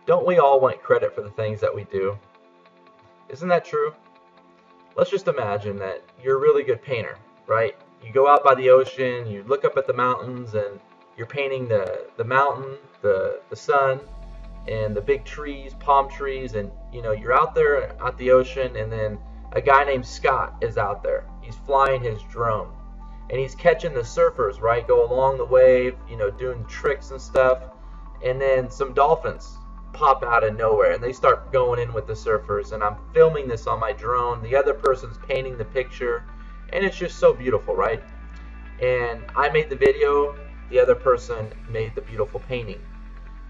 Don't we all want credit for the things that we do? Isn't that true? Let's just imagine that you're a really good painter, right? You go out by the ocean, you look up at the mountains, and you're painting the mountain, the sun, and the big trees, palm trees, and you're out there at the ocean, and then a guy named Scott is out there. He's flying his drone, and he's catching the surfers, right? Go along the wave, doing tricks and stuff, and then some dolphins pop out of nowhere and they start going in with the surfers, and I'm filming this on my drone. The other person's painting the picture, and it's just so beautiful, right? And I made the video, the other person made the beautiful painting.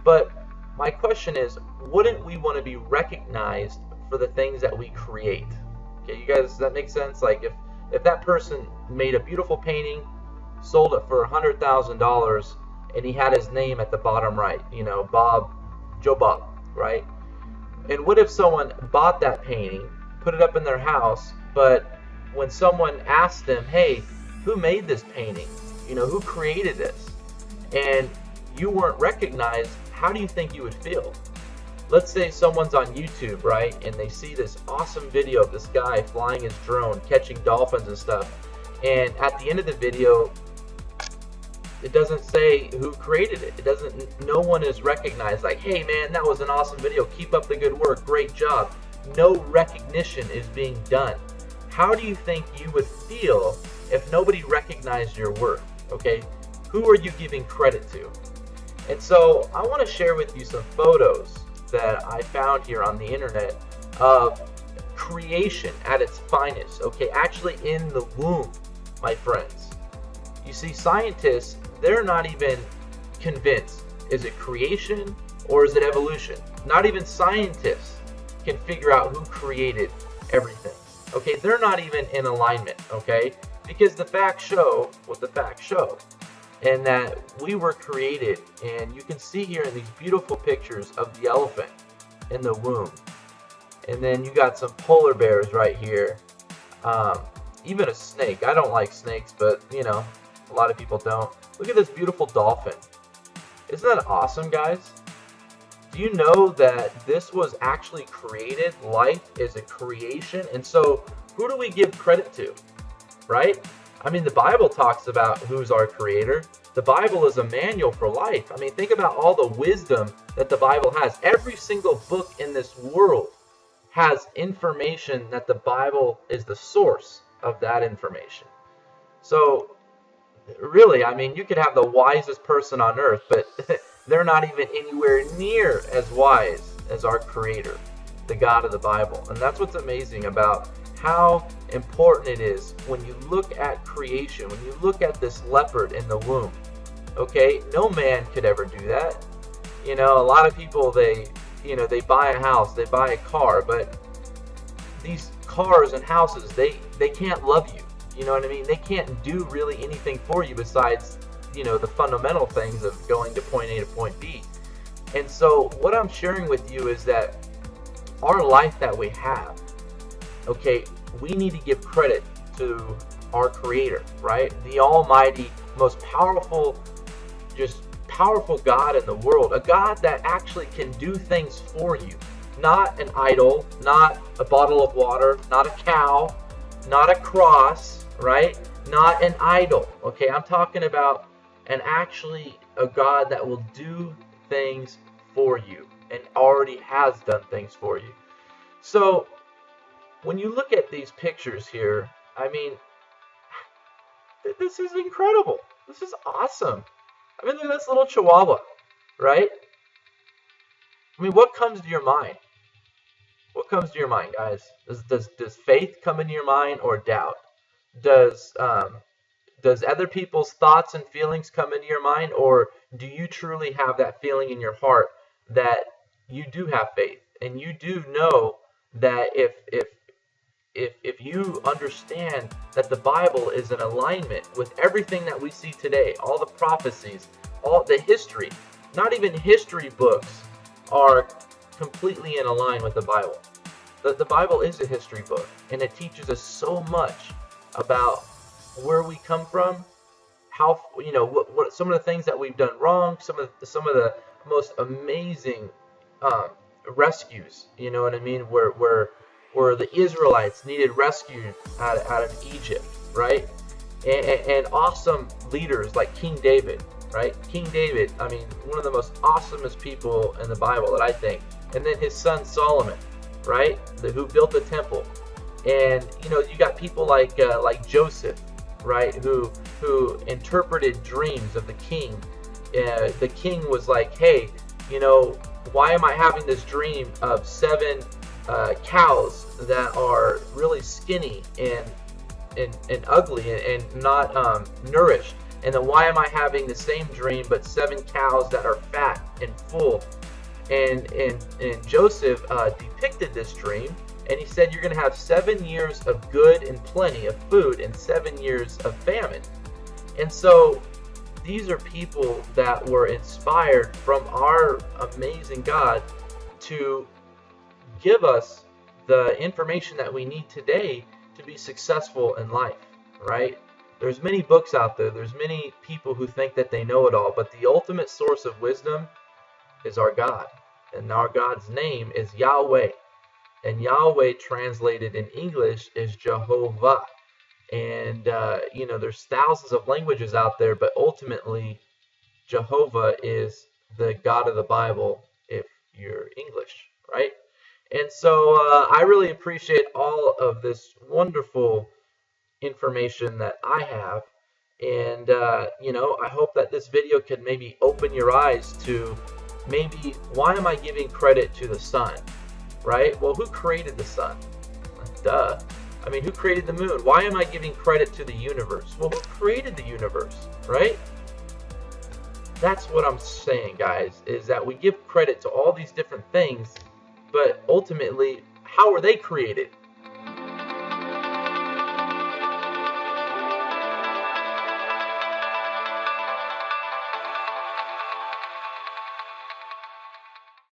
But my question is, wouldn't we want to be recognized for the things that we create? Okay, you guys, does that make sense? Like if that person made a beautiful painting, sold it for $100,000, and he had his name at the bottom right, Joe Bob, right? And what if someone bought that painting, put it up in their house, but when someone asked them, hey, who made this painting? Who created this? And you weren't recognized, how do you think you would feel? Let's say someone's on YouTube, right? And they see this awesome video of this guy flying his drone, catching dolphins and stuff. And at the end of the video, it doesn't say who created it. No one is recognized like, hey man, that was an awesome video. Keep up the good work. Great job. No recognition is being done. How do you think you would feel if nobody recognized your work? Okay? Who are you giving credit to? And so I want to share with you some photos that I found here on the internet of creation at its finest. Okay, actually in the womb, my friends. You see, scientists, they're not even convinced. Is it creation or is it evolution? Not even scientists can figure out who created everything. Okay, they're not even in alignment, okay? Because the facts show what the facts show. And that we were created, and you can see here in these beautiful pictures of the elephant in the womb. And then you got some polar bears right here. Even a snake. I don't like snakes, but a lot of people don't. Look at this beautiful dolphin. Isn't that awesome, guys? Do you know that this was actually created? Life is a creation. And so who do we give credit to? Right? I mean, the Bible talks about who's our creator. The Bible is a manual for life. I mean, think about all the wisdom that the Bible has. Every single book in this world has information that the Bible is the source of that information. So really, I mean, you could have the wisest person on earth, but they're not even anywhere near as wise as our Creator, the God of the Bible. And that's what's amazing about how important it is when you look at creation, when you look at this leopard in the womb. Okay, no man could ever do that. A lot of people, they buy a house, they buy a car, but these cars and houses, they can't love you. You know what I mean? They can't do really anything for you besides, the fundamental things of going to point A to point B. And so what I'm sharing with you is that our life that we have, okay, we need to give credit to our Creator, right? The Almighty, most powerful, just powerful God in the world. A God that actually can do things for you. Not an idol, not a bottle of water, not a cow, not a cross, right? Not an idol, okay? I'm talking about actually a God that will do things for you and already has done things for you. So when you look at these pictures here, I mean, this is incredible. This is awesome. I mean, look at this little chihuahua, right? I mean, what comes to your mind? What comes to your mind, guys? Does faith come into your mind or doubt? Does other people's thoughts and feelings come into your mind, or do you truly have that feeling in your heart that you do have faith and you do know that if you understand that the Bible is in alignment with everything that we see today, all the prophecies, all the history, not even history books are completely in line with the Bible. The Bible is a history book, and it teaches us so much about where we come from, how, what some of the things that we've done wrong, some of the most amazing um, rescues. You know what I mean? Where the Israelites needed rescued out of Egypt, right? And awesome leaders like King David, right? King David, I mean, one of the most awesomest people in the Bible that I think. And then his son Solomon, right? Who built the temple. And you know, you got people like Joseph, right? Who interpreted dreams of the king. The king was like, hey, you know, why am I having this dream of 7 cows that are really skinny and ugly and not nourished? And then why am I having the same dream but 7 cows that are fat and full? And Joseph depicted this dream, and he said you're going to have 7 years of good and plenty of food and 7 years of famine. And so these are people that were inspired from our amazing God to give us the information that we need today to be successful in life, right? There's many books out there. There's many people who think that they know it all, but the ultimate source of wisdom is our God. And our God's name is Yahweh. And Yahweh translated in English is Jehovah. And, you know, there's thousands of languages out there, but ultimately Jehovah is the God of the Bible if you're English, right? And so I really appreciate all of this wonderful information that I have. And, you know, I hope that this video can maybe open your eyes to maybe why am I giving credit to the sun, right? Well, who created the sun? Duh. I mean, who created the moon? Why am I giving credit to the universe? Well, who created the universe, right? That's what I'm saying, guys, is that we give credit to all these different things, but ultimately, how were they created?